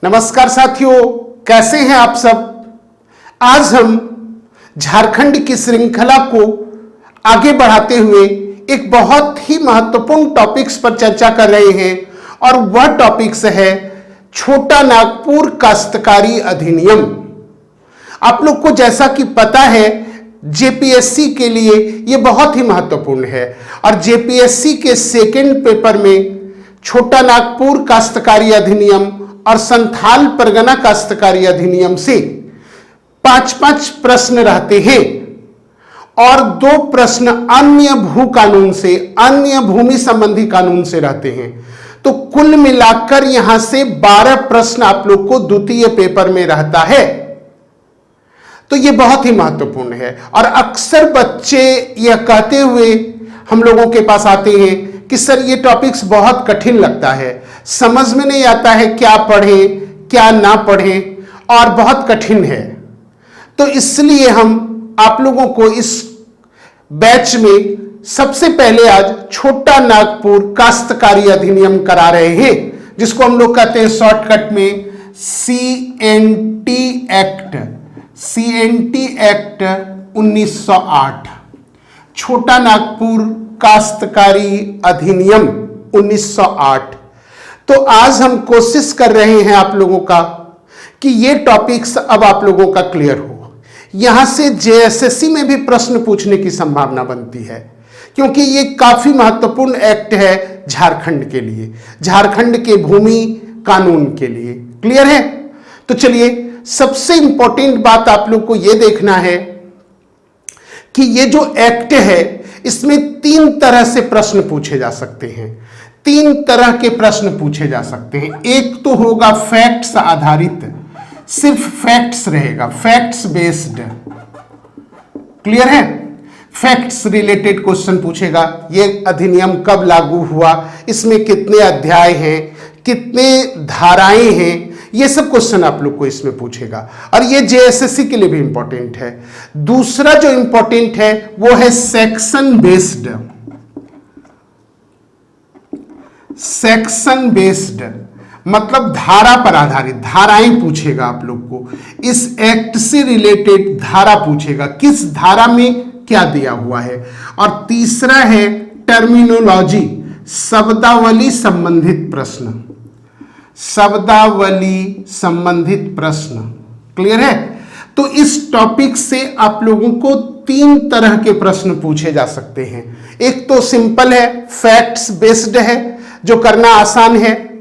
नमस्कार साथियों, कैसे हैं आप सब। आज हम झारखंड की श्रृंखला को आगे बढ़ाते हुए एक बहुत ही महत्वपूर्ण टॉपिक्स पर चर्चा कर रहे हैं और वह टॉपिक्स है छोटा नागपुर काश्तकारी अधिनियम। आप लोग को जैसा कि पता है, जेपीएससी के लिए यह बहुत ही महत्वपूर्ण है और जेपीएससी के सेकंड पेपर में छोटा नागपुर काश्तकारी अधिनियम और संथाल परगना काश्तकारी अधिनियम से 5-5 प्रश्न रहते हैं और 2 प्रश्न अन्य भू कानून से, अन्य भूमि संबंधी कानून से रहते हैं। तो कुल मिलाकर यहां से 12 प्रश्न आप लोग को द्वितीय पेपर में रहता है। तो यह बहुत ही महत्वपूर्ण है और अक्सर बच्चे यह कहते हुए हम लोगों के पास आते हैं कि सर ये टॉपिक्स बहुत कठिन लगता है, समझ में नहीं आता है क्या पढ़ें क्या ना पढ़ें और बहुत कठिन है। तो इसलिए हम आप लोगों को इस बैच में सबसे पहले आज छोटा नागपुर काश्तकारी अधिनियम करा रहे हैं, जिसको हम लोग कहते हैं शॉर्टकट में CNT एक्ट 1908, छोटा नागपुर काश्तकारी अधिनियम 1908। तो आज हम कोशिश कर रहे हैं आप लोगों का कि ये टॉपिक्स अब आप लोगों का क्लियर हो। यहां से जेएसएससी में भी प्रश्न पूछने की संभावना बनती है, क्योंकि ये काफी महत्वपूर्ण एक्ट है झारखंड के लिए, झारखंड के भूमि कानून के लिए। क्लियर है? तो चलिए, सबसे इंपॉर्टेंट बात आप लोग को यह देखना है कि ये जो एक्ट है इसमें 3 तरह से प्रश्न पूछे जा सकते हैं। 3 तरह के प्रश्न पूछे जा सकते हैं। एक तो होगा फैक्ट्स आधारित, सिर्फ फैक्ट्स रहेगा, फैक्ट्स बेस्ड। क्लियर है? फैक्ट्स रिलेटेड क्वेश्चन पूछेगा। ये अधिनियम कब लागू हुआ, इसमें कितने अध्याय हैं, कितने धाराएं हैं, ये सब क्वेश्चन आप लोग को इसमें पूछेगा और ये जेएसएससी के लिए भी इंपॉर्टेंट है। दूसरा जो इंपॉर्टेंट है वो है सेक्शन बेस्ड। सेक्शन बेस्ड मतलब धारा पर आधारित, धाराएं पूछेगा आप लोग को। इस एक्ट से रिलेटेड धारा पूछेगा, किस धारा में क्या दिया हुआ है। और तीसरा है टर्मिनोलॉजी, शब्दावली संबंधित प्रश्न, शब्दावली संबंधित प्रश्न। क्लियर है? तो इस टॉपिक से आप लोगों को 3 तरह के प्रश्न पूछे जा सकते हैं। एक तो सिंपल है, फैक्ट्स बेस्ड है, जो करना आसान है।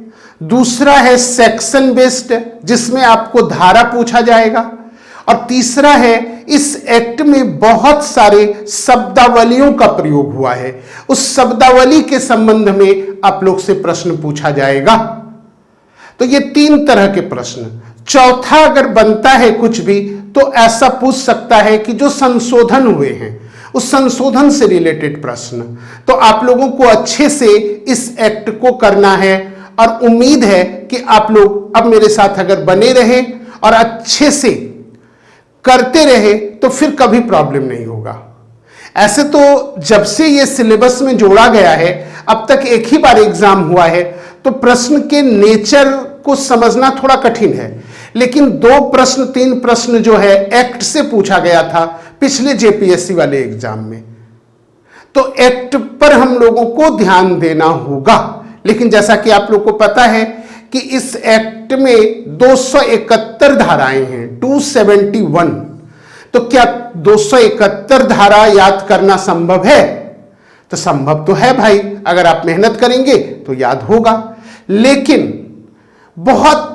दूसरा है सेक्शन बेस्ड, जिसमें आपको धारा पूछा जाएगा। और तीसरा है, इस एक्ट में बहुत सारे शब्दावलियों का प्रयोग हुआ है, उस शब्दावली के संबंध में आप लोग से प्रश्न पूछा जाएगा। तो ये 3 तरह के प्रश्न। चौथा अगर बनता है कुछ भी तो ऐसा पूछ सकता है कि जो संशोधन हुए हैं उस संशोधन से रिलेटेड प्रश्न। तो आप लोगों को अच्छे से इस एक्ट को करना है और उम्मीद है कि आप लोग अब मेरे साथ अगर बने रहे और अच्छे से करते रहे तो फिर कभी प्रॉब्लम नहीं होगा। ऐसे तो जब से ये सिलेबस में जोड़ा गया है, अब तक एक ही बार एग्जाम हुआ है, तो प्रश्न के नेचर को समझना थोड़ा कठिन है। लेकिन 2 प्रश्न 3 प्रश्न जो है एक्ट से पूछा गया था पिछले जेपीएससी वाले एग्जाम में, तो एक्ट पर हम लोगों को ध्यान देना होगा। लेकिन जैसा कि आप लोग को पता है कि इस एक्ट में 271 धाराएं हैं, 271। तो क्या 271 धारा याद करना संभव है? तो संभव तो है भाई, अगर आप मेहनत करेंगे तो याद होगा। लेकिन बहुत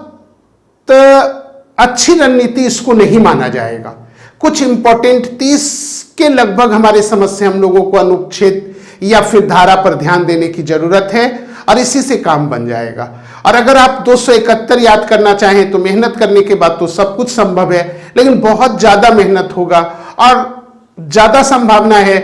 अच्छी रणनीति इसको नहीं माना जाएगा। कुछ इंपॉर्टेंट 30 के लगभग हमारे समझ से हम लोगों को अनुच्छेद या फिर धारा पर ध्यान देने की जरूरत है और इसी से काम बन जाएगा। और अगर आप 271 याद करना चाहें तो मेहनत करने के बाद तो सब कुछ संभव है, लेकिन बहुत ज्यादा मेहनत होगा और ज्यादा संभावना है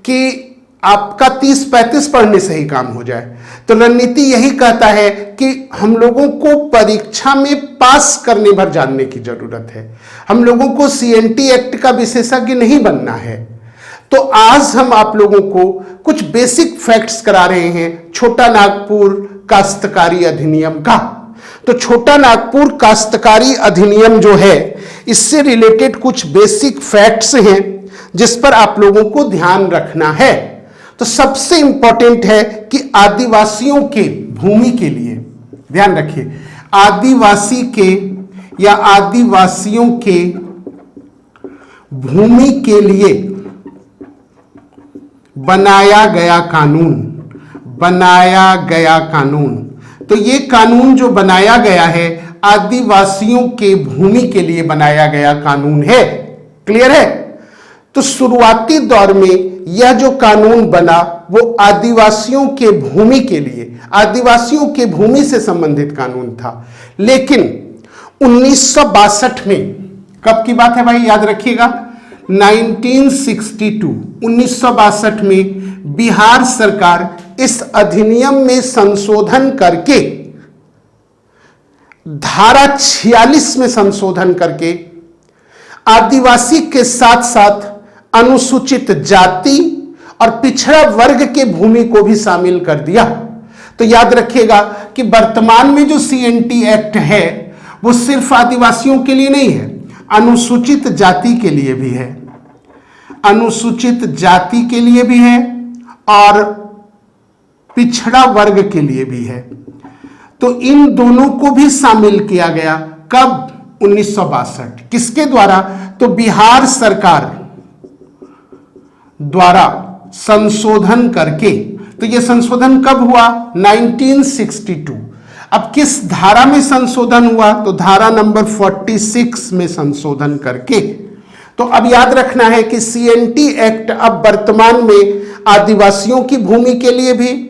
कि आपका 30-35 पढ़ने से ही काम हो जाए। तो रणनीति यही कहता है कि हम लोगों को परीक्षा में पास करने भर जानने की जरूरत है, हम लोगों को सीएनटी एक्ट का विशेषज्ञ नहीं बनना है। तो आज हम आप लोगों को कुछ बेसिक फैक्ट्स करा रहे हैं छोटा नागपुर काश्तकारी अधिनियम का। तो छोटा नागपुर काश्तकारी अधिनियम जो है, इससे रिलेटेड कुछ बेसिक फैक्ट्स हैं जिस पर आप लोगों को ध्यान रखना है। तो सबसे इंपॉर्टेंट है कि आदिवासियों के भूमि के लिए, ध्यान रखिए, आदिवासी के या आदिवासियों के भूमि के लिए बनाया गया कानून, बनाया गया कानून। तो ये कानून जो बनाया गया है आदिवासियों के भूमि के लिए बनाया गया कानून है। क्लियर है? तो शुरुआती दौर में यह जो कानून बना वो आदिवासियों के भूमि के लिए, आदिवासियों के भूमि से संबंधित कानून था। लेकिन 1962 में, कब की बात है भाई, याद रखिएगा, 1962, 1962 में बिहार सरकार इस अधिनियम में संशोधन करके, धारा 46 में संशोधन करके आदिवासी के साथ साथ अनुसूचित जाति और पिछड़ा वर्ग के भूमि को भी शामिल कर दिया। तो याद रखिएगा कि वर्तमान में जो सीएनटी एक्ट है वो सिर्फ आदिवासियों के लिए नहीं है, अनुसूचित जाति के लिए भी है, अनुसूचित जाति के लिए भी है और पिछड़ा वर्ग के लिए भी है। तो इन दोनों को भी शामिल किया गया। कब? 1962। किसके द्वारा? तो बिहार सरकार द्वारा संशोधन करके। तो यह संशोधन कब हुआ? 1962। अब किस धारा में संशोधन हुआ? तो धारा नंबर 46 में संशोधन करके। तो अब याद रखना है कि सीएनटी एक्ट अब वर्तमान में आदिवासियों की भूमि के लिए भी,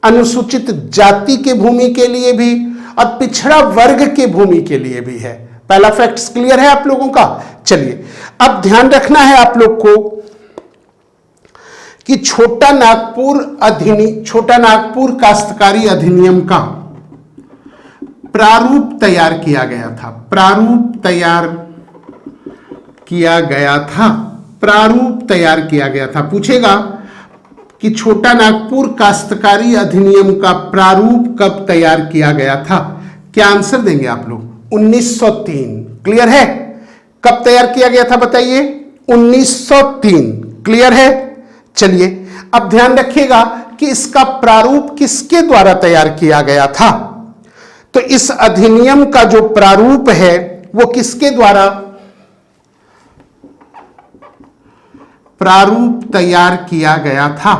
अनुसूचित जाति के भूमि के लिए भी और पिछड़ा वर्ग के भूमि के लिए भी है। पहला फैक्ट्स क्लियर है आप लोगों का? चलिए, अब ध्यान रखना है आप लोग को कि छोटा नागपुर काश्तकारी अधिनियम का प्रारूप तैयार किया गया था। प्रारूप तैयार किया गया था, प्रारूप तैयार किया गया था। पूछेगा कि छोटा नागपुर काश्तकारी अधिनियम का प्रारूप कब तैयार किया गया था? क्या आंसर देंगे आप लोग? 1903। क्लियर है? कब तैयार किया गया था बताइए? 1903। क्लियर है? चलिए, अब ध्यान रखिएगा कि इसका प्रारूप किसके द्वारा तैयार किया गया था। तो इस अधिनियम का जो प्रारूप है वो किसके द्वारा प्रारूप तैयार किया गया था?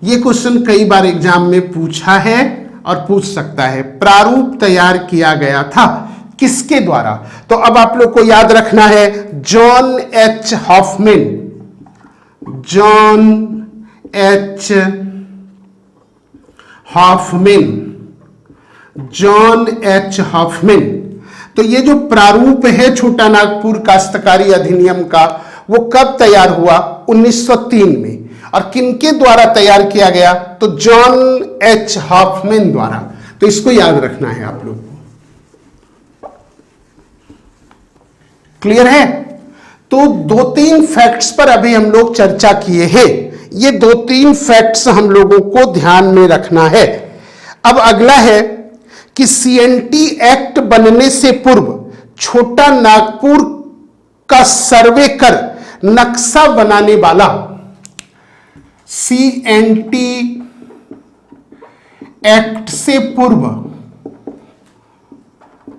यह क्वेश्चन कई बार एग्जाम में पूछा है और पूछ सकता है। प्रारूप तैयार किया गया था किसके द्वारा? तो अब आप लोग को याद रखना है John H Hoffman, John H Hoffman, John H Hoffman. तो ये जो प्रारूप है छोटा नागपुर काश्तकारी अधिनियम का वो कब तैयार हुआ? 1903 में। और किनके द्वारा तैयार किया गया? तो जॉन एच हॉफमैन द्वारा। तो इसको याद रखना है आप लोग को। क्लियर है? तो 2-3 फैक्ट्स पर अभी हम लोग चर्चा किए हैं। ये 2-3 फैक्ट्स हम लोगों को ध्यान में रखना है। अब अगला है कि सीएनटी एक्ट बनने से पूर्व छोटा नागपुर का सर्वे कर नक्शा बनाने वाला, सीएनटी एक्ट से पूर्व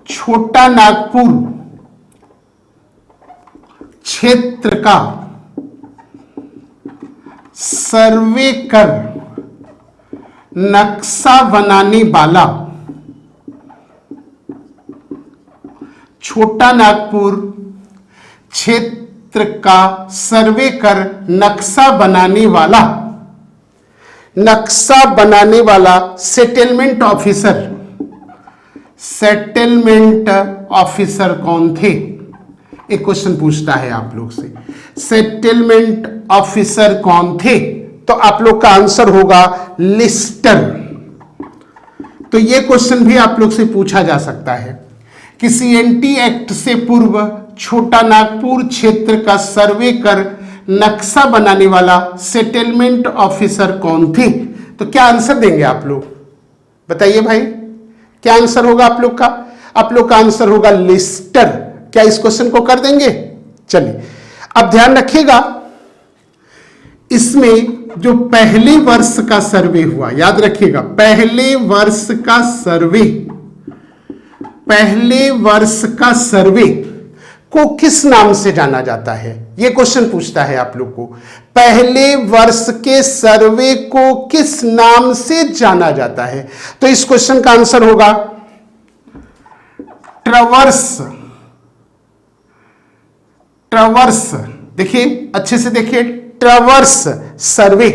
छोटा नागपुर क्षेत्र का सर्वे कर नक्शा बनाने वाला, छोटा नागपुर क्षेत्र का सर्वे कर नक्शा बनाने वाला, नक्शा बनाने वाला सेटलमेंट ऑफिसर, सेटलमेंट ऑफिसर कौन थे? एक क्वेश्चन पूछता है आप लोग से, सेटलमेंट ऑफिसर कौन थे? तो आप लोग का आंसर होगा लिस्टर। तो यह क्वेश्चन भी आप लोग से पूछा जा सकता है कि सीएनटी एक्ट से पूर्व छोटा नागपुर क्षेत्र का सर्वे कर नक्शा बनाने वाला सेटलमेंट ऑफिसर कौन थे? तो क्या आंसर देंगे आप लोग बताइए भाई, क्या आंसर होगा आप लोग का? आप लोग का आंसर होगा लिस्टर। क्या इस क्वेश्चन को कर देंगे? चलिए, अब ध्यान रखिएगा, इसमें जो पहले वर्ष का सर्वे हुआ, याद रखिएगा, पहले वर्ष का सर्वे को किस नाम से जाना जाता है? यह क्वेश्चन पूछता है आप लोग को। पहले वर्ष के सर्वे को किस नाम से जाना जाता है? तो इस क्वेश्चन का आंसर होगा ट्रवर्स। देखिए, अच्छे से देखिए, ट्रवर्स सर्वे।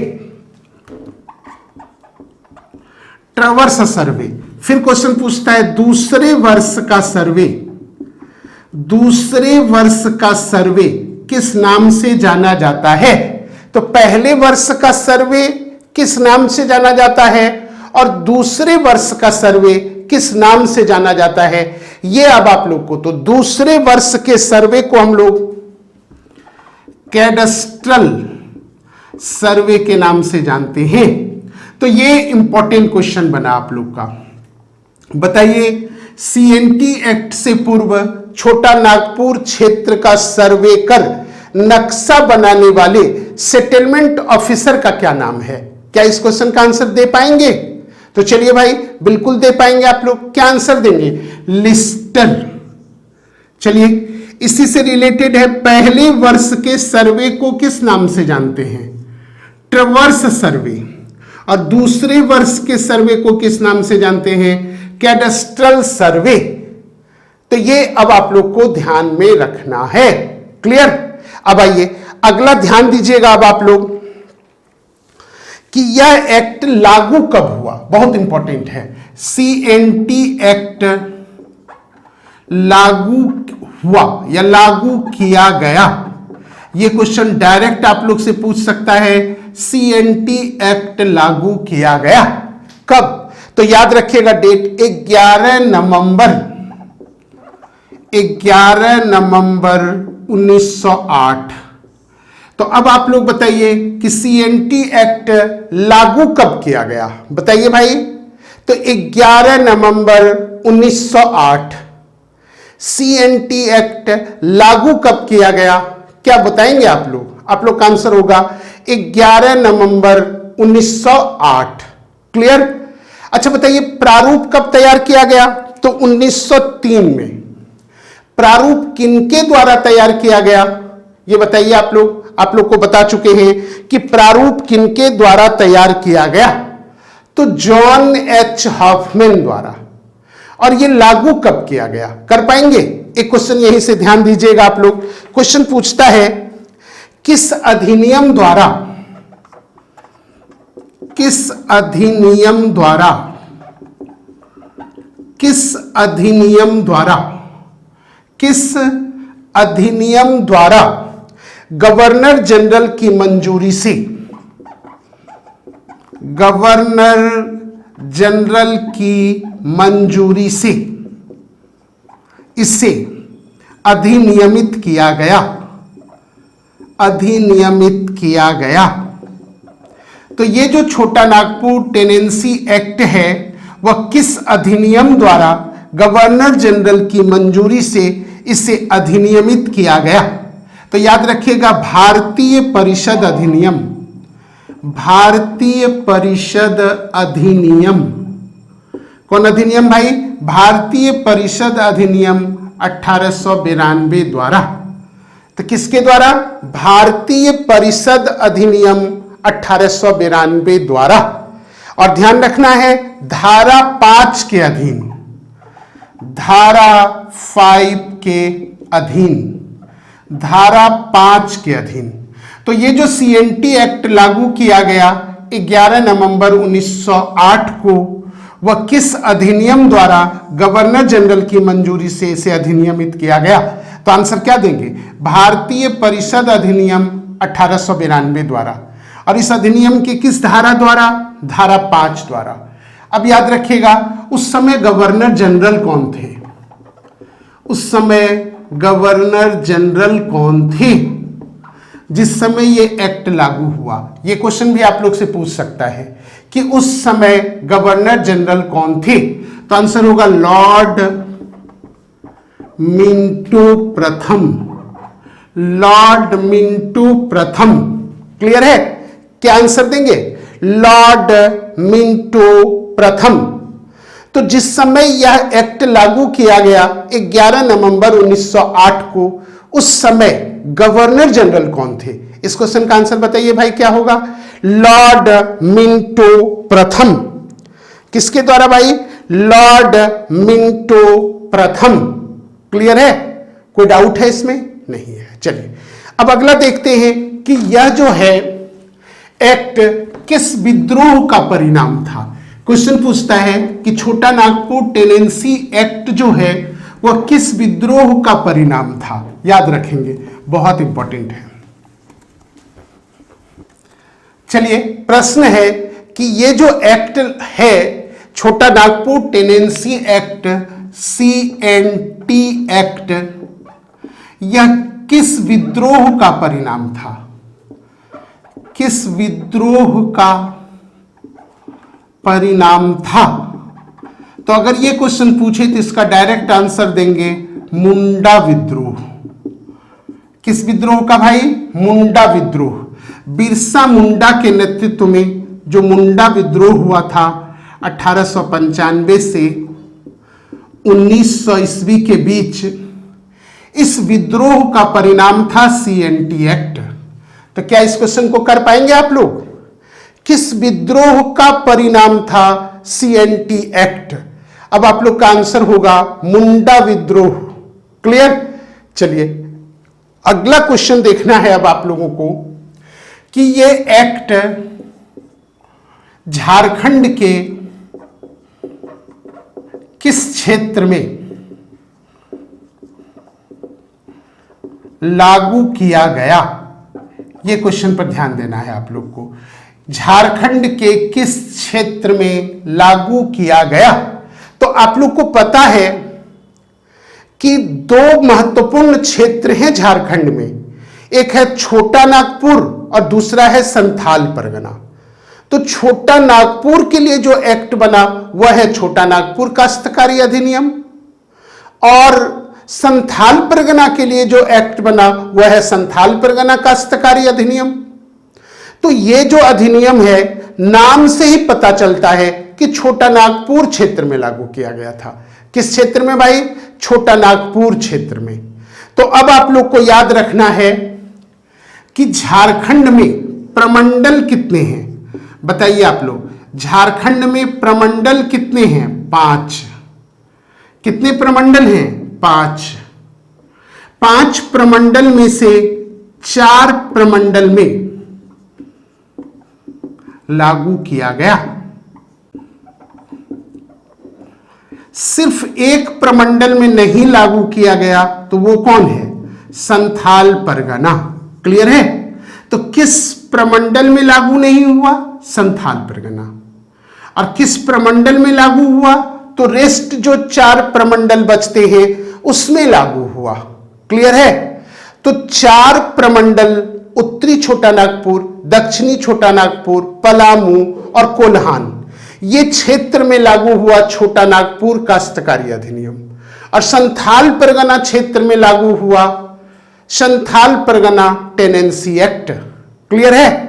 फिर क्वेश्चन पूछता है दूसरे वर्ष का सर्वे किस नाम से जाना जाता है? तो पहले वर्ष का सर्वे किस नाम से जाना जाता है और दूसरे वर्ष का सर्वे किस नाम से जाना जाता है, यह अब आप लोग को, तो दूसरे वर्ष के सर्वे को हम लोग कैडस्ट्रल सर्वे के नाम से जानते हैं। तो ये इंपॉर्टेंट क्वेश्चन बना आप लोग का। बताइए, सीएनटी एक्ट से पूर्व छोटा नागपुर क्षेत्र का सर्वे कर नक्शा बनाने वाले सेटलमेंट ऑफिसर का क्या नाम है? क्या इस क्वेश्चन का आंसर दे पाएंगे? तो चलिए भाई, बिल्कुल दे पाएंगे आप लोग। क्या आंसर देंगे? लिस्टर। चलिए, इसी से रिलेटेड है, पहले वर्ष के सर्वे को किस नाम से जानते हैं? ट्रवर्स सर्वे। और दूसरे वर्ष के सर्वे को किस नाम से जानते हैं? कैडस्ट्रल सर्वे। तो ये अब आप लोग को ध्यान में रखना है। क्लियर? अब आइए अगला ध्यान दीजिएगा अब आप लोग कि यह एक्ट लागू कब हुआ, बहुत इंपॉर्टेंट है। सीएनटी एक्ट लागू हुआ या लागू किया गया, यह क्वेश्चन डायरेक्ट आप लोग से पूछ सकता है। सीएनटी एक्ट लागू किया गया कब? तो याद रखिएगा डेट 11 नवंबर 1908। तो अब आप लोग बताइए कि सीएनटी एक्ट लागू कब किया गया? बताइए भाई। तो 11 नवंबर 1908 सीएनटी एक्ट लागू कब किया गया? क्या बताएंगे आप लोग? आप लोग का आंसर होगा 11 नवंबर 1908। क्लियर? अच्छा बताइए, प्रारूप कब तैयार किया गया? तो 1903 में। प्रारूप किनके द्वारा तैयार किया गया, ये बताइए आप लोग। आप लोग को बता चुके हैं कि प्रारूप किनके द्वारा तैयार किया गया, तो जॉन एच हॉफमैन द्वारा। और ये लागू कब किया गया? कर पाएंगे? एक क्वेश्चन यहीं से ध्यान दीजिएगा आप लोग। क्वेश्चन पूछता है किस अधिनियम द्वारा गवर्नर जनरल की मंजूरी से इसे अधिनियमित किया गया। तो ये जो छोटा नागपुर टेनेंसी एक्ट है, वह किस अधिनियम द्वारा गवर्नर जनरल की मंजूरी से इसे अधिनियमित किया गया? तो याद रखिएगा, भारतीय परिषद अधिनियम। कौन अधिनियम भाई? भारतीय परिषद अधिनियम 1892 द्वारा। तो किसके द्वारा? भारतीय परिषद अधिनियम 1892 द्वारा। और ध्यान रखना है, धारा 5 के अधीन, धारा 5 के अधीन। तो ये जो सीएनटी एक्ट लागू किया गया 11 नवंबर 1908 को, वह किस अधिनियम द्वारा गवर्नर जनरल की मंजूरी से इसे अधिनियमित किया गया? तो आंसर क्या देंगे? भारतीय परिषद अधिनियम 1892 द्वारा। और इस अधिनियम के किस धारा द्वारा? धारा 5 द्वारा। अब याद रखिएगा, उस समय गवर्नर जनरल कौन थे? जिस समय ये एक्ट लागू हुआ, ये क्वेश्चन भी आप लोग से पूछ सकता है कि उस समय गवर्नर जनरल कौन थे, तो आंसर होगा लॉर्ड मिंटो प्रथम। लॉर्ड मिंटो प्रथम। क्लियर है? क्या आंसर देंगे? लॉर्ड मिंटो प्रथम। तो जिस समय यह एक्ट लागू किया गया 11 नवंबर 1908 को, उस समय गवर्नर जनरल कौन थे? इस क्वेश्चन का आंसर बताइए भाई, क्या होगा? लॉर्ड मिंटो प्रथम। किसके द्वारा भाई? लॉर्ड मिंटो प्रथम। क्लियर है? कोई डाउट है इसमें? नहीं है। चलिए अब अगला देखते हैं कि यह जो है एक्ट किस विद्रोह का परिणाम था। क्वेश्चन पूछता है कि छोटा नागपुर टेनेंसी एक्ट जो है वह किस विद्रोह का परिणाम था। याद रखेंगे, बहुत इंपॉर्टेंट है। चलिए प्रश्न है कि ये जो एक्ट है छोटा Nagpur tenancy act, CNT act, यह किस विद्रोह का परिणाम था? किस विद्रोह का परिणाम था? तो अगर ये क्वेश्चन पूछे तो इसका डायरेक्ट आंसर देंगे मुंडा विद्रोह। किस विद्रोह का भाई? मुंडा विद्रोह। बिरसा मुंडा के नेतृत्व में जो मुंडा विद्रोह हुआ था 1895 से 1900 ईस्वी के बीच, इस विद्रोह का परिणाम था CNT एक्ट। तो क्या इस क्वेश्चन को कर पाएंगे आप लोग? किस विद्रोह का परिणाम था CNT एक्ट? अब आप लोग का आंसर होगा मुंडा विद्रोह। क्लियर? चलिए अगला क्वेश्चन देखना है अब आप लोगों को कि ये एक्ट झारखंड के किस क्षेत्र में लागू किया गया। ये क्वेश्चन पर ध्यान देना है आप लोग को। झारखंड के किस क्षेत्र में लागू किया गया? तो आप लोग को पता है कि दो महत्वपूर्ण क्षेत्र हैं झारखंड में, एक है छोटा नागपुर और दूसरा है संथाल परगना। तो छोटा नागपुर के लिए जो एक्ट बना वह है छोटा नागपुर काश्तकारी अधिनियम, और संथाल परगना के लिए जो एक्ट बना वह है संथाल परगना काश्तकारी अधिनियम। तो ये जो अधिनियम है, नाम से ही पता चलता है कि छोटा नागपुर क्षेत्र में लागू किया गया था। किस क्षेत्र में भाई? छोटा नागपुर क्षेत्र में। तो अब आप लोग को याद रखना है कि झारखंड में प्रमंडल कितने हैं? बताइए आप लोग, झारखंड में प्रमंडल कितने हैं? 5। कितने प्रमंडल हैं? 5। 5 प्रमंडल में से 4 प्रमंडल में लागू किया गया। सिर्फ एक प्रमंडल में नहीं लागू किया गया, तो वो कौन है? संथाल परगना। क्लियर है? तो किस प्रमंडल में लागू नहीं हुआ? संथाल परगना। और किस प्रमंडल में लागू हुआ? तो रेस्ट जो 4 प्रमंडल बचते हैं उसमें लागू हुआ। क्लियर है? तो 4 प्रमंडल, उत्तरी छोटा नागपुर, दक्षिणी छोटा नागपुर, पलामू और कोल्हान, ये क्षेत्र में लागू हुआ छोटा नागपुर काश्तकारी अधिनियम। और संथाल परगना क्षेत्र में लागू हुआ Santhal Pargana tenancy act. Clear है?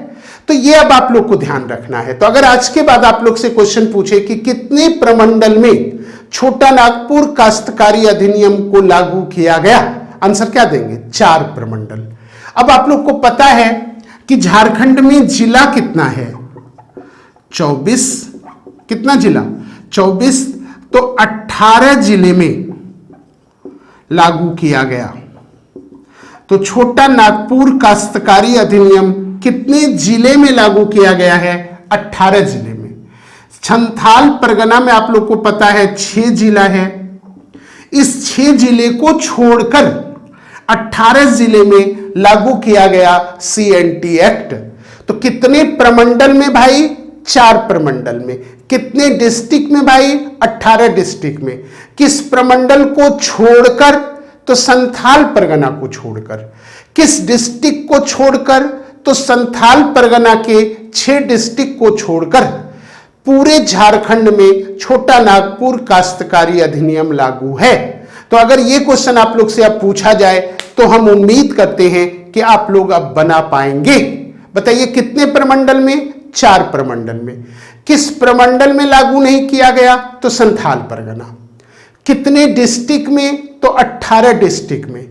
तो ये अब आप लोग को ध्यान रखना है। तो अगर आज के बाद आप लोग से क्वेश्चन पूछे कि कितने प्रमंडल में छोटा नागपुर काश्तकारी अधिनियम को लागू किया गया, आंसर क्या देंगे? 4 प्रमंडल। अब आप लोग को पता है कि झारखंड में जिला कितना है? 24। कितना जिला? 24। तो 18 जिले में लागू किया गया। तो छोटा नागपुर काश्तकारी अधिनियम कितने जिले में लागू किया गया है? 18 जिले में। संथाल परगना में आप लोग को पता है 6 जिला है। इस 6 जिले को छोड़कर 18 जिले में लागू किया गया CNT एक्ट। तो कितने प्रमंडल में भाई? 4 प्रमंडल में। कितने डिस्ट्रिक्ट में भाई? 18 डिस्ट्रिक्ट में। किस प्रमंडल को छोड़कर? तो संथाल परगना को छोड़कर। किस डिस्ट्रिक्ट को छोड़कर? तो संथाल परगना के 6 डिस्ट्रिक्ट को छोड़कर पूरे झारखंड में छोटा नागपुर काश्तकारी अधिनियम लागू है। तो अगर ये क्वेश्चन आप लोग से अब पूछा जाए तो हम उम्मीद करते हैं कि आप लोग अब बना पाएंगे। बताइए कितने प्रमंडल में? 4 प्रमंडल में। किस प्रमंडल में लागू नहीं किया गया? तो संथाल परगना। कितने डिस्ट्रिक्ट में? तो 18 डिस्ट्रिक्ट में,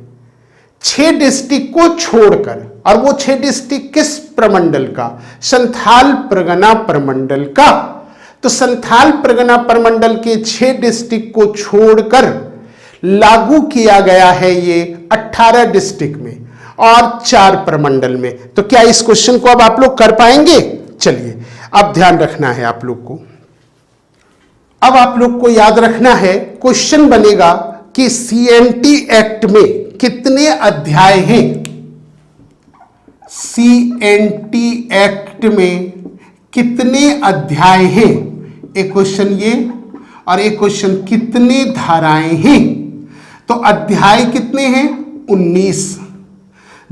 6 डिस्ट्रिक्ट को छोड़कर। और वो 6 डिस्ट्रिक्ट किस प्रमंडल का? संथाल परगना प्रमंडल का। तो संथाल परगना प्रमंडल के 6 डिस्ट्रिक्ट को छोड़कर लागू किया गया है ये 18 डिस्ट्रिक्ट में और 4 प्रमंडल में। तो क्या इस क्वेश्चन को अब आप लोग कर पाएंगे? चलिए अब ध्यान रखना है आप लोग को। अब आप लोग को याद रखना है, क्वेश्चन बनेगा कि सीएनटी एक्ट में कितने अध्याय हैं? सीएनटी एक्ट में कितने अध्याय हैं? एक क्वेश्चन ये और एक क्वेश्चन कितने धाराएं हैं? तो अध्याय कितने हैं? 19।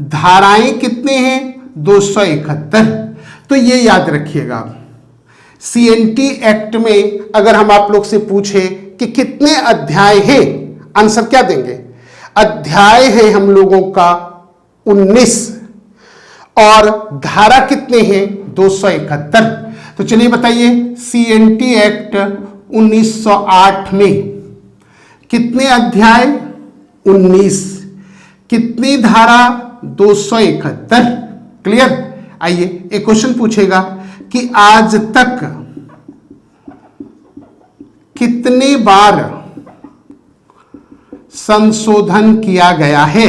धाराएं कितने हैं? 271। तो ये याद रखिएगा, सीएनटी एक्ट में अगर हम आप लोग से पूछे कि कितने अध्याय हैं, आंसर क्या देंगे? अध्याय है हम लोगों का 19 और धारा कितने हैं? 271। तो चलिए बताइए, सीएनटी एक्ट 1908 में कितने अध्याय? 19। कितनी धारा? 271। क्लियर? आइए एक क्वेश्चन पूछेगा कि आज तक कितने बार संशोधन किया गया है?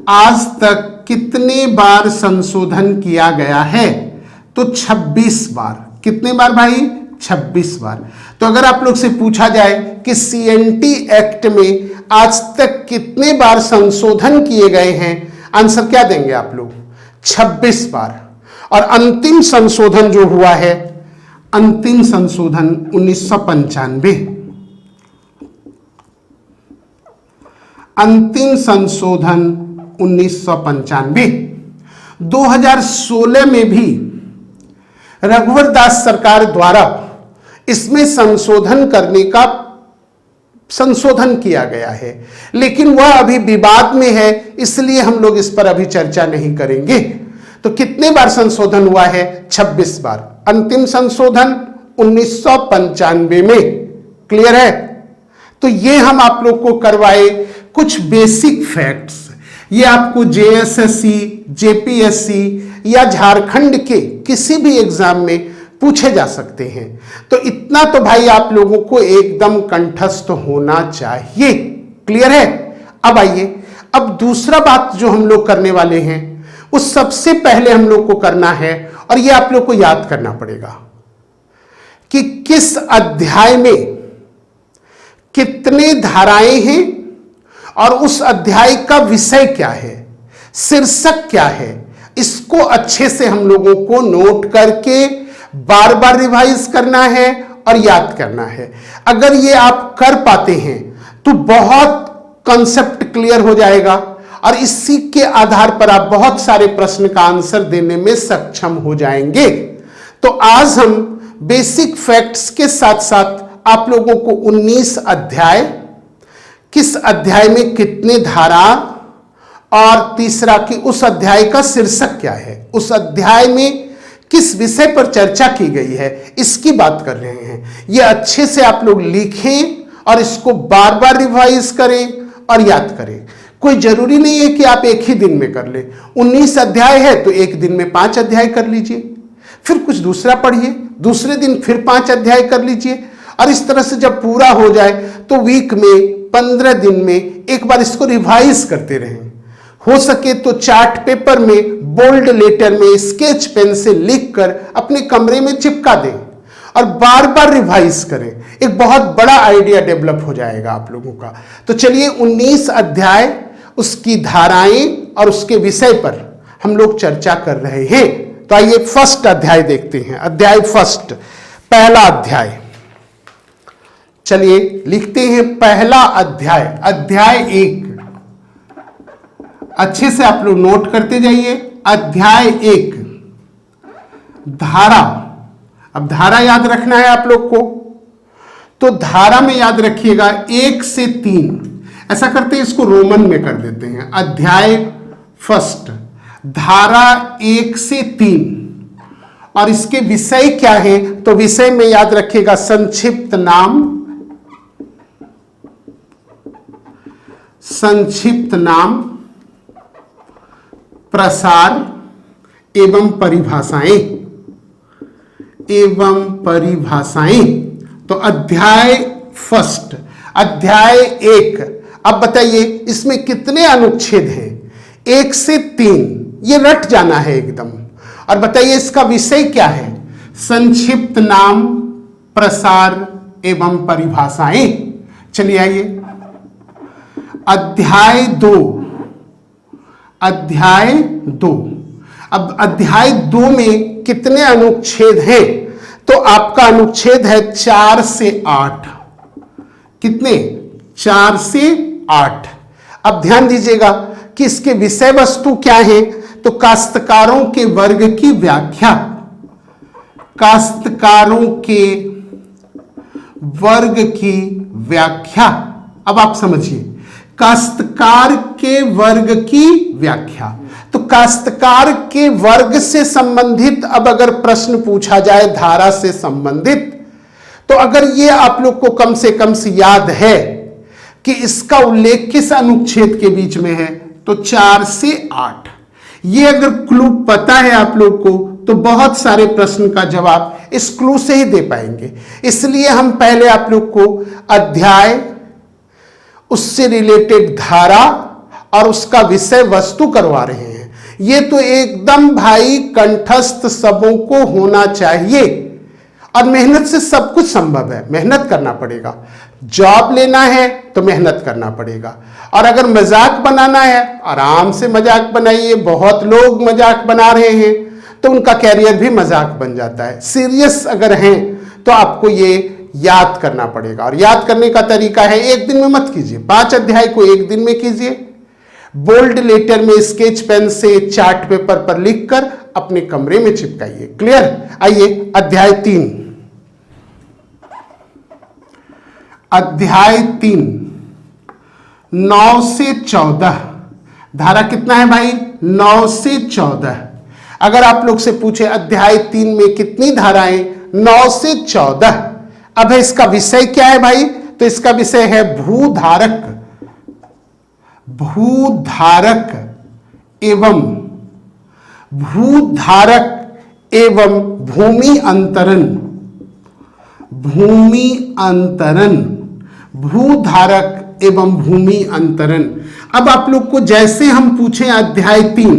आज तक कितने बार संशोधन किया गया है? तो 26 बार। कितने बार भाई? 26 बार। तो अगर आप लोग से पूछा जाए कि सीएनटी एक्ट में आज तक कितने बार संशोधन किए गए हैं, आंसर क्या देंगे आप लोग? 26 बार। और अंतिम संशोधन जो हुआ है, अंतिम संशोधन 1995। अंतिम संशोधन 1995। 2016 में भी रघुवर दास सरकार द्वारा इसमें संशोधन किया गया है, लेकिन वह अभी विवाद में है, इसलिए हम लोग इस पर अभी चर्चा नहीं करेंगे। तो कितने बार संशोधन हुआ है? 26 बार। अंतिम संशोधन 1995 में। क्लियर है? तो ये हम आप लोग को करवाए कुछ बेसिक फैक्ट्स। ये आपको जेएसएससी, जेपीएससी या झारखंड के किसी भी एग्जाम में पूछे जा सकते हैं। तो इतना तो भाई आप लोगों को एकदम कंठस्थ होना चाहिए। क्लियर है? अब आइए, अब दूसरा बात जो हम लोग करने वाले हैं, उस सबसे पहले हम लोग को करना है, और ये आप लोग को याद करना पड़ेगा कि किस अध्याय में कितने धाराएं हैं और उस अध्याय का विषय क्या है, शीर्षक क्या है। इसको अच्छे से हम लोगों को नोट करके बार बार रिवाइज करना है और याद करना है। अगर ये आप कर पाते हैं तो बहुत कॉन्सेप्ट क्लियर हो जाएगा और इसी के आधार पर आप बहुत सारे प्रश्न का आंसर देने में सक्षम हो जाएंगे। तो आज हम बेसिक फैक्ट्स के साथ साथ आप लोगों को 19 अध्याय, किस अध्याय में कितने धारा, और तीसरा कि उस अध्याय का शीर्षक क्या है, उस अध्याय में किस विषय पर चर्चा की गई है, इसकी बात कर रहे हैं। ये अच्छे से आप लोग लिखें और इसको बार बार रिवाइज करें और याद करें। कोई जरूरी नहीं है कि आप एक ही दिन में कर लें। 19 अध्याय है तो एक दिन में 5 अध्याय कर लीजिए, फिर कुछ दूसरा पढ़िए, दूसरे दिन फिर 5 अध्याय कर लीजिए, और इस तरह से जब पूरा हो जाए तो वीक में 15 दिन में एक बार इसको रिवाइज करते रहें। हो सके तो चार्ट पेपर में बोल्ड लेटर में स्केच पेन से लिखकर अपने कमरे में चिपका दें और बार बार रिवाइज करें। एक बहुत बड़ा आइडिया डेवलप हो जाएगा आप लोगों का। तो चलिए 19 अध्याय, उसकी धाराएं और उसके विषय पर हम लोग चर्चा कर रहे हैं। तो आइए फर्स्ट अध्याय देखते हैं। अध्याय फर्स्ट, पहला अध्याय। चलिए लिखते हैं पहला अध्याय, अध्याय 1। अच्छे से आप लोग नोट करते जाइए। अध्याय 1 धारा। अब धारा याद रखना है आप लोग को, तो धारा में याद रखिएगा 1 से 3। ऐसा करते हैं, इसको रोमन में कर देते हैं। अध्याय फर्स्ट, धारा 1 से 3। और इसके विषय क्या है, तो विषय में याद रखिएगा संक्षिप्त नाम, संक्षिप्त नाम, प्रसार एवं परिभाषाएं, एवं परिभाषाएं। तो अध्याय फर्स्ट, अध्याय 1। अब बताइए इसमें कितने अनुच्छेद हैं? 1 से 3, ये रट जाना है एकदम। और बताइए इसका विषय क्या है? संक्षिप्त नाम, प्रसार एवं परिभाषाएं। चलिए आइए अध्याय 2, अध्याय 2। अब अध्याय 2 में कितने अनुच्छेद हैं? तो आपका अनुच्छेद है 4 से 8। कितने? 4 से 8। अब ध्यान दीजिएगा कि इसके विषय वस्तु क्या है, तो काश्तकारों के वर्ग की व्याख्या, काश्तकारों के वर्ग की व्याख्या। अब आप समझिए, काश्तकार के वर्ग की व्याख्या। तो काश्तकार के वर्ग से संबंधित अब अगर प्रश्न पूछा जाए धारा से संबंधित, तो अगर ये आप लोग को कम से कम से याद है कि इसका उल्लेख किस अनुच्छेद के बीच में है, तो 4 से 8। ये अगर क्लू पता है आप लोग को, तो बहुत सारे प्रश्न का जवाब इस क्लू से ही दे पाएंगे। इसलिए हम पहले आप लोग को अध्याय, उससे रिलेटेड धारा और उसका विषय वस्तु करवा रहे हैं। ये तो एकदम भाई कंठस्थ सबों को होना चाहिए। और मेहनत से सब कुछ संभव है, मेहनत करना पड़ेगा। जॉब लेना है तो मेहनत करना पड़ेगा। और अगर मजाक बनाना है, आराम से मजाक बनाइए। बहुत लोग मजाक बना रहे हैं तो उनका कैरियर भी मजाक बन जाता है। सीरियस अगर हैं तो आपको ये याद करना पड़ेगा। और याद करने का तरीका है, एक दिन में मत कीजिए, 5 अध्याय को एक दिन में कीजिए। बोल्ड लेटर में स्केच पेन से चार्ट पेपर पर लिखकर अपने कमरे में चिपकाइए। क्लियर? आइए अध्याय 3, अध्याय 3 9 से 14। धारा कितना है भाई? 9 से 14। अगर आप लोग से पूछे अध्याय 3 में कितनी धाराएं? 9 से 14। अब इसका विषय क्या है भाई? तो इसका विषय है भूधारक, भूधारक एवं भूधारक एवं भूमि अंतरण, भूमि अंतरण, भूधारक एवं भूमि अंतरण। अब आप लोग को जैसे हम पूछे अध्याय 3,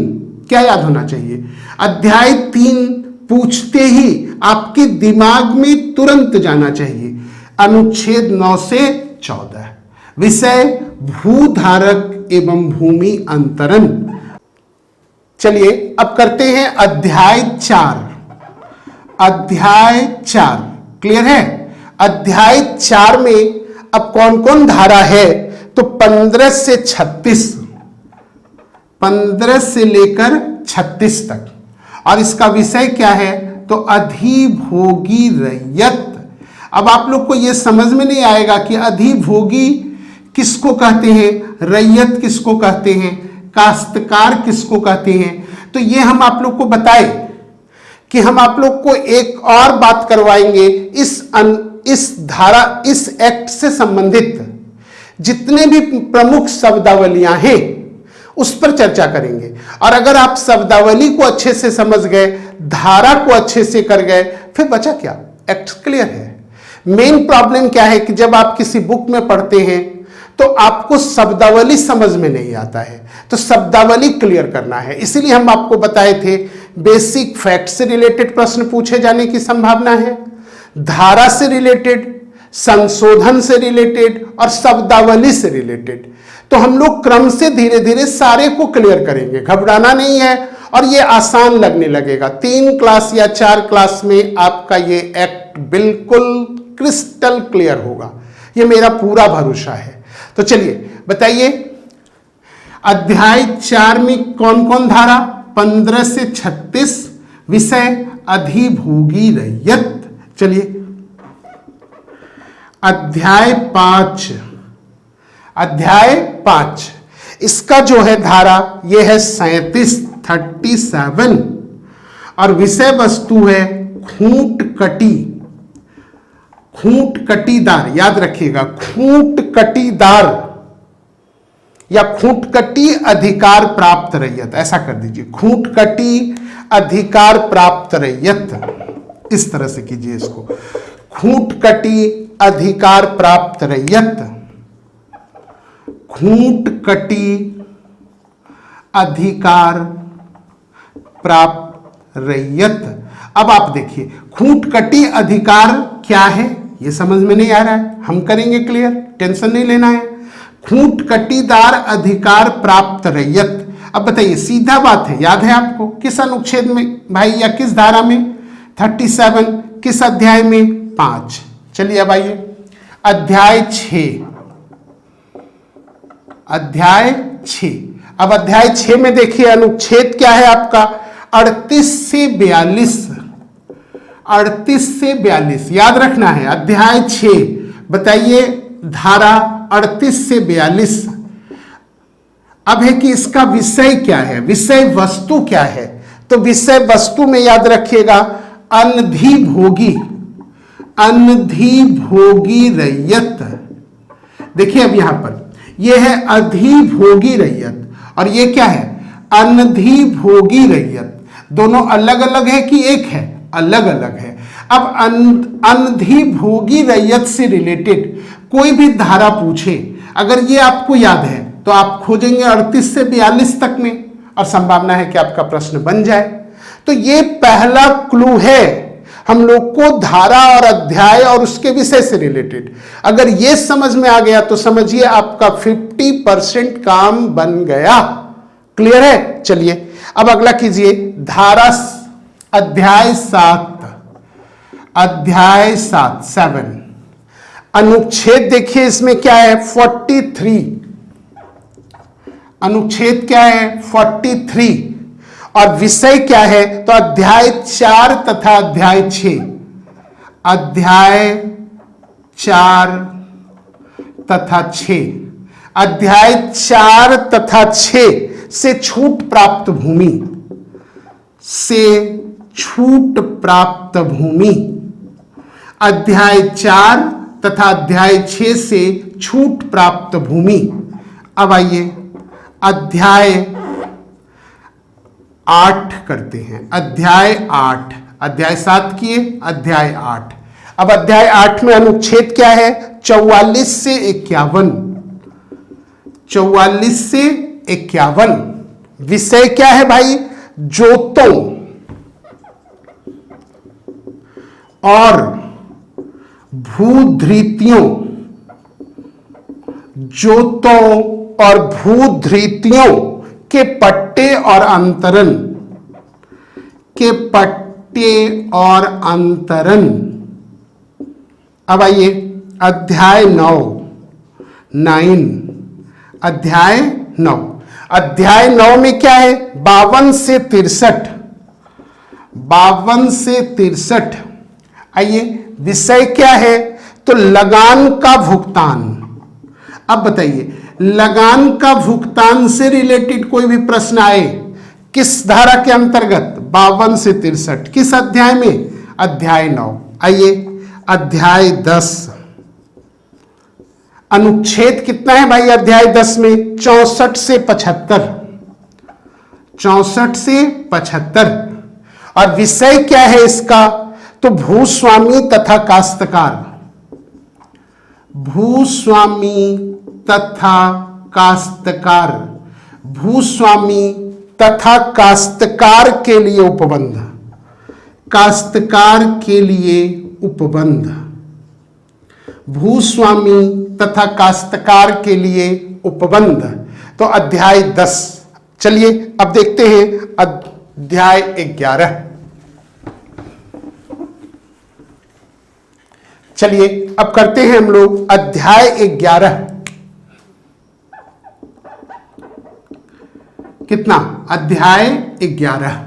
क्या याद होना चाहिए? अध्याय 3 पूछते ही आपके दिमाग में तुरंत जाना चाहिए अनुच्छेद 9 से 14, विषय भूधारक एवं भूमि अंतरण। चलिए अब करते हैं अध्याय 4, अध्याय 4। क्लियर है? अध्याय 4 में अब कौन कौन धारा है? तो 15 से 36, 15 से लेकर 36 तक। और इसका विषय क्या है? तो अधिभोगी रैयत। अब आप लोग को यह समझ में नहीं आएगा कि अधिभोगी किसको कहते हैं, रैयत किसको कहते हैं, काश्तकार किसको कहते हैं। तो ये हम आप लोग को बताए कि हम आप लोग को एक और बात करवाएंगे। इस धारा, इस एक्ट से संबंधित जितने भी प्रमुख शब्दावलियां हैं उस पर चर्चा करेंगे। और अगर आप शब्दावली को अच्छे से समझ गए, धारा को अच्छे से कर गए, फिर बचा क्या? एक्ट क्लियर है। मेन प्रॉब्लम क्या है कि जब आप किसी बुक में पढ़ते हैं तो आपको शब्दावली समझ में नहीं आता है, तो शब्दावली क्लियर करना है। इसीलिए हम आपको बताए थे बेसिक फैक्ट से रिलेटेड प्रश्न पूछे जाने की संभावना है, धारा से रिलेटेड, संशोधन से रिलेटेड और शब्दावली से रिलेटेड। तो हम लोग क्रम से धीरे धीरे सारे को क्लियर करेंगे, घबराना नहीं है। और ये आसान लगने लगेगा। 3 क्लास या 4 क्लास में आपका ये एक्ट बिल्कुल क्रिस्टल क्लियर होगा। ये मेरा पूरा भरोसा है। तो चलिए बताइए, अध्याय 4 में कौन कौन धारा? 15 से 36, विषय अधिभोगी रैयत। चलिए अध्याय 5 इसका जो है धारा ये है 37 और विषय वस्तु है खूंट कटीदार। याद रखिएगा, खूंट कटीदार या खूंटकटी अधिकार प्राप्त रैयत, ऐसा कर दीजिए, खूंटकटी अधिकार प्राप्त रैयत, इस तरह से कीजिए इसको, खूंटकटी अधिकार प्राप्त रैयत, खूंटकटी अधिकार प्राप्त रैयत। अब आप देखिए खूंटकटी अधिकार क्या है, ये समझ में नहीं आ रहा है, हम करेंगे क्लियर, टेंशन नहीं लेना है। खूंटकटीदार अधिकार प्राप्त रैयत। अब बताइए, सीधा बात है, याद है आपको किस अनुच्छेद में भाई या किस धारा में? 37, किस अध्याय में? 5। चलिए अब आइए अध्याय 6। अब अध्याय 6 में देखिए अनुच्छेद क्या है आपका? 38 से 42। याद रखना है, अध्याय 6 बताइए धारा 38 से 42। अब है कि इसका विषय क्या है, विषय वस्तु क्या है? तो विषय वस्तु में याद रखिएगा अनधिभोगी रैयत। देखिए अब यहां पर यह है अधिभोगी रैयत और ये क्या है? अनधिभोगी रैयत। दोनों अलग अलग है कि एक है? अलग अलग है। अब अनधिभोगी रैयत से रिलेटेड कोई भी धारा पूछे, अगर ये आपको याद है तो आप खोजेंगे 38 से 42 तक में और संभावना है कि आपका प्रश्न बन जाए। तो ये पहला क्लू है हम लोग को धारा और अध्याय और उसके विषय से रिलेटेड। अगर ये समझ में आ गया तो समझिए आपका 50% काम बन गया। क्लियर है? चलिए अब अगला कीजिए, धारा अध्याय 7 अनुच्छेद देखिए इसमें क्या है? 43। अनुच्छेद क्या है? 43 और विषय क्या है? तो अध्याय 4 तथा अध्याय 6। अध्याय 4 तथा 6, अध्याय 4 तथा 6 से छूट प्राप्त भूमि, अध्याय 4 तथा अध्याय 6 से छूट प्राप्त भूमि। अब आइए अध्याय 8 करते हैं। अध्याय 8, अध्याय 7 किए, अध्याय 8। अब अध्याय 8 में अनुच्छेद क्या है? 44 से 51। 44 से 51। विषय क्या है भाई? जोतों और भूधृतियों, जोतों और भूधृतियों के पट्टे और अंतरण, अब आइए अध्याय 9। अध्याय 9, अध्याय 9 में क्या है? 52 से 63। आइए विषय क्या है? तो लगान का भुगतान। अब बताइए, लगान का भुगतान से रिलेटेड कोई भी प्रश्न आए, किस धारा के अंतर्गत? 52 से 63। किस अध्याय में? अध्याय 9। आइए अध्याय 10। अनुच्छेद कितना है भाई अध्याय 10 में? 64 से 75। 64 से 75 और विषय क्या है इसका? तो भूस्वामी तथा काश्तकार। भूस्वामी तथा काश्तकार, भूस्वामी तथा काश्तकार के लिए उपबंध, काश्तकार के लिए उपबंध, भूस्वामी तथा काश्तकार के लिए उपबंध। तो अध्याय 10। चलिए अब देखते हैं अध्याय 11। चलिए अब करते हैं हम लोग अध्याय 11। कितना? अध्याय 11।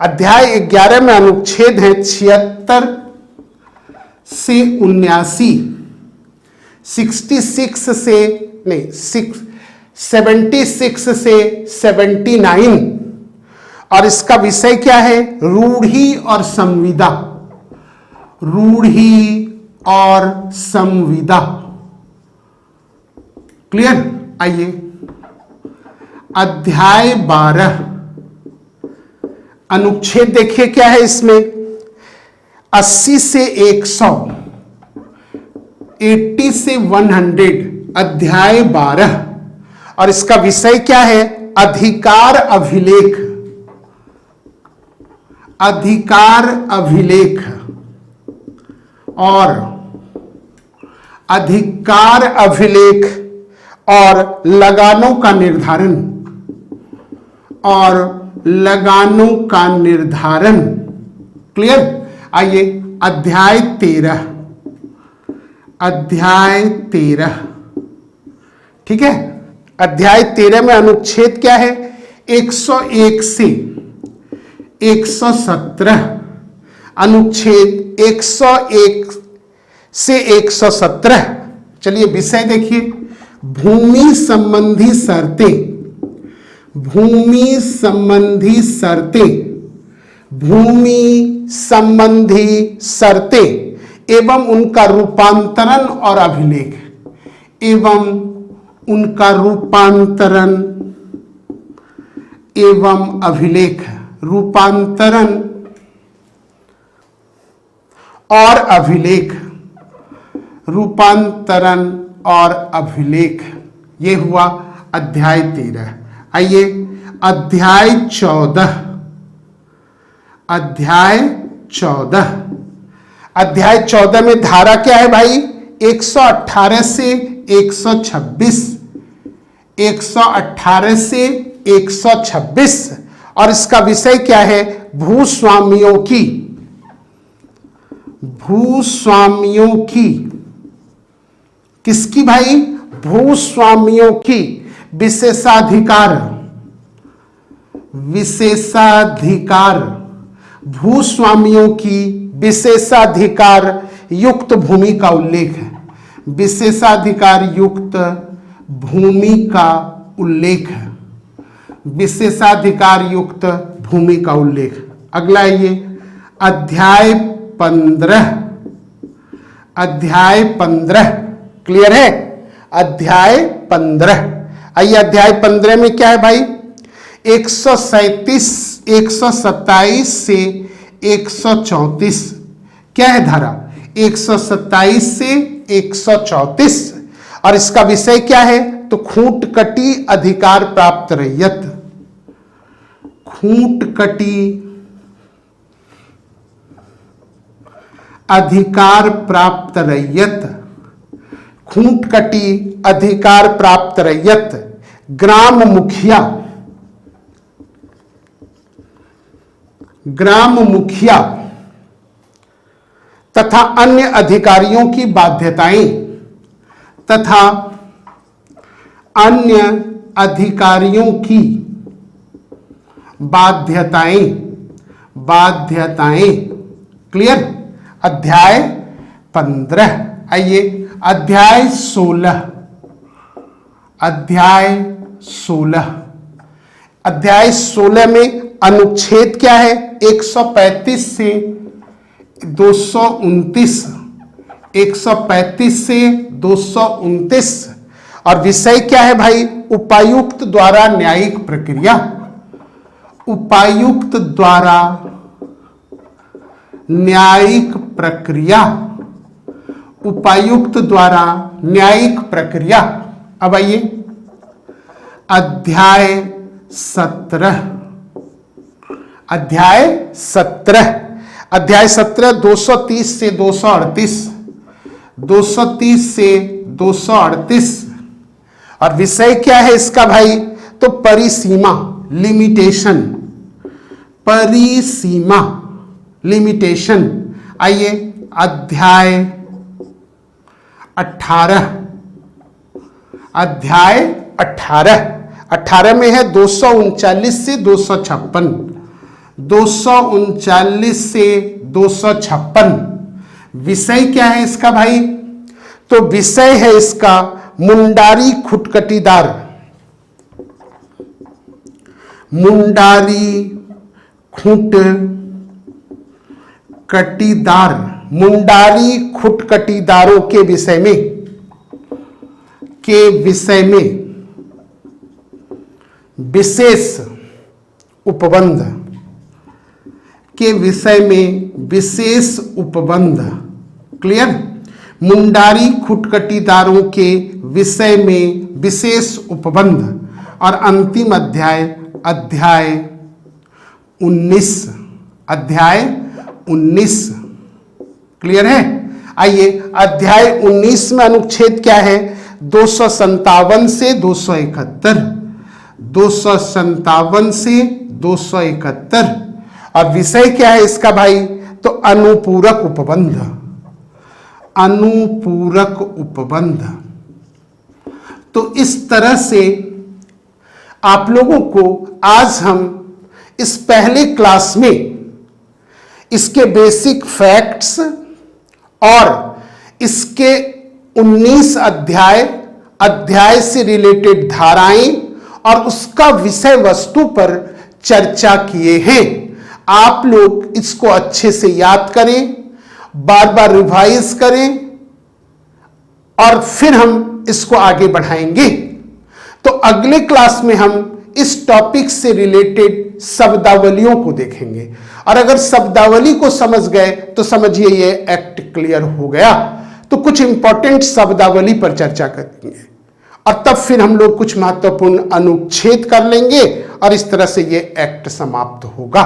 अध्याय 11 में अनुच्छेद है 76 से 79, 66 से नहीं 76 से 79, और इसका विषय क्या है? रूढ़ि और संविदा। रूढ़ि और संविदा। क्लियर? आइए अध्याय 12 अनुच्छेद देखिए क्या है इसमें, 80 से 100, 80 से 100, अध्याय 12, और इसका विषय क्या है? अधिकार अभिलेख। अधिकार अभिलेख और अधिकार अभिलेख और लगानों का निर्धारण, और लगानों का निर्धारण। क्लियर? आइए अध्याय 13। अध्याय 13, ठीक है। अध्याय 13 में अनुच्छेद क्या है? 101 से 117, अनुच्छेद 101 से 117। चलिए विषय देखिए, भूमि संबंधी शर्तें। भूमि संबंधी शर्तें, भूमि संबंधी शर्तें एवं उनका रूपांतरण और अभिलेख, एवं उनका रूपांतरण एवं अभिलेख। रूपांतरण और अभिलेख, रूपांतरण और अभिलेख, ये हुआ अध्याय 13। आइए अध्याय 14। अध्याय 14, अध्याय 14 में धारा क्या है भाई? 118 से 126, 118 से 126, और इसका विषय क्या है? भूस्वामियों की, भूस्वामियों की, किसकी भाई? भूस्वामियों की विशेषाधिकार, विशेषाधिकार, भूस्वामियों की विशेषाधिकार युक्त भूमि का उल्लेख है। विशेषाधिकार युक्त भूमि का उल्लेख है। विशेषाधिकार युक्त भूमि का उल्लेख। अगला ये अध्याय 15। अध्याय 15 क्लियर है? अध्याय 15। आइए अध्याय 15 में क्या है भाई? 127 से 134, क्या है धारा? 127 से 134, और इसका विषय क्या है? तो खूंटकटी अधिकार प्राप्त रैयत। खूंटकटी अधिकार प्राप्त रैयत, खूंटकटी अधिकार प्राप्त रैयत, ग्राम मुखिया, ग्राम मुखिया तथा अन्य अधिकारियों की बाध्यताएं, तथा अन्य अधिकारियों की बाध्यताएं, बाध्यताएं। क्लियर? अध्याय 15। आइए अध्याय 16। अध्याय 16, अध्याय 16 में अनुच्छेद क्या है? 135 से 229, 135 से 229, और विषय क्या है भाई? उपायुक्त द्वारा न्यायिक प्रक्रिया। उपायुक्त द्वारा न्यायिक प्रक्रिया, उपायुक्त द्वारा न्यायिक प्रक्रिया। अब आइए अध्याय 17। अध्याय 17, अध्याय 17 230 से 238, 230 से 238, और विषय क्या है इसका भाई? तो परिसीमा, लिमिटेशन, परिसीमा, लिमिटेशन। आइए अध्याय 18 अध्याय 18 में है 239 से 256, 239 से 256। विषय क्या है इसका भाई? तो विषय है इसका मुंडारी खुटकटीदार, मुंडारी खुटकटीदार, मुंडारी खुटकटीदारों के विषय में विशेष उपबंध, के विषय में विशेष उपबंध। क्लियर? मुंडारी खुटकटीदारों के विषय में विशेष उपबंध। और अंतिम अध्याय, अध्याय 19, अध्याय 19। क्लियर है? आइए, अध्याय 19 में अनुच्छेद क्या है? 257 से 271, 257 से 271। और विषय क्या है इसका भाई? तो अनुपूरक उपबंध, अनुपूरक उपबंध। तो इस तरह से आप लोगों को आज हम इस पहले क्लास में इसके बेसिक फैक्ट्स और इसके 19 अध्याय से रिलेटेड धाराएं और उसका विषय वस्तु पर चर्चा किए हैं। आप लोग इसको अच्छे से याद करें, बार बार रिवाइज करें और फिर हम इसको आगे बढ़ाएंगे। तो अगले क्लास में हम इस टॉपिक से रिलेटेड शब्दावलियों को देखेंगे और अगर शब्दावली को समझ गए तो समझिए ये एक्ट क्लियर हो गया। तो कुछ इंपॉर्टेंट शब्दावली पर चर्चा करेंगे और तब फिर हम लोग कुछ महत्वपूर्ण अनुच्छेद कर लेंगे और इस तरह से ये एक्ट समाप्त होगा।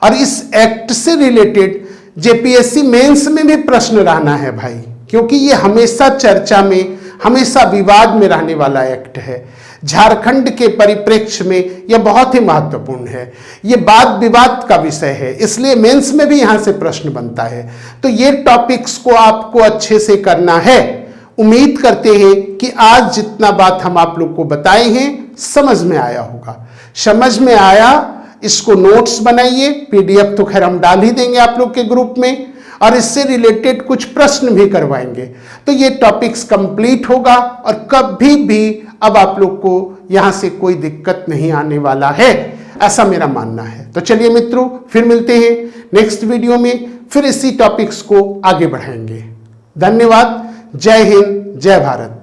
और इस एक्ट से रिलेटेड जेपीएससी मेंस में भी प्रश्न रहना है भाई, क्योंकि ये हमेशा चर्चा में, हमेशा विवाद में रहने वाला एक्ट है। झारखंड के परिप्रेक्ष्य में यह बहुत ही महत्वपूर्ण है, ये वाद विवाद का विषय है, इसलिए मेंस में भी यहां से प्रश्न बनता है। तो ये टॉपिक्स को आपको अच्छे से करना है। उम्मीद करते हैं कि आज जितना बात हम आप लोग को बताए हैं समझ में आया होगा। समझ में आया, इसको नोट्स बनाइए, पीडीएफ तो खैर हम डाल ही देंगे आप लोग के ग्रुप में और इससे रिलेटेड कुछ प्रश्न भी करवाएंगे। तो ये टॉपिक्स कंप्लीट होगा और कभी भी अब आप लोग को यहां से कोई दिक्कत नहीं आने वाला है, ऐसा मेरा मानना है। तो चलिए मित्रों, फिर मिलते हैं नेक्स्ट वीडियो में, फिर इसी टॉपिक्स को आगे बढ़ाएंगे। धन्यवाद। जय हिंद, जय भारत।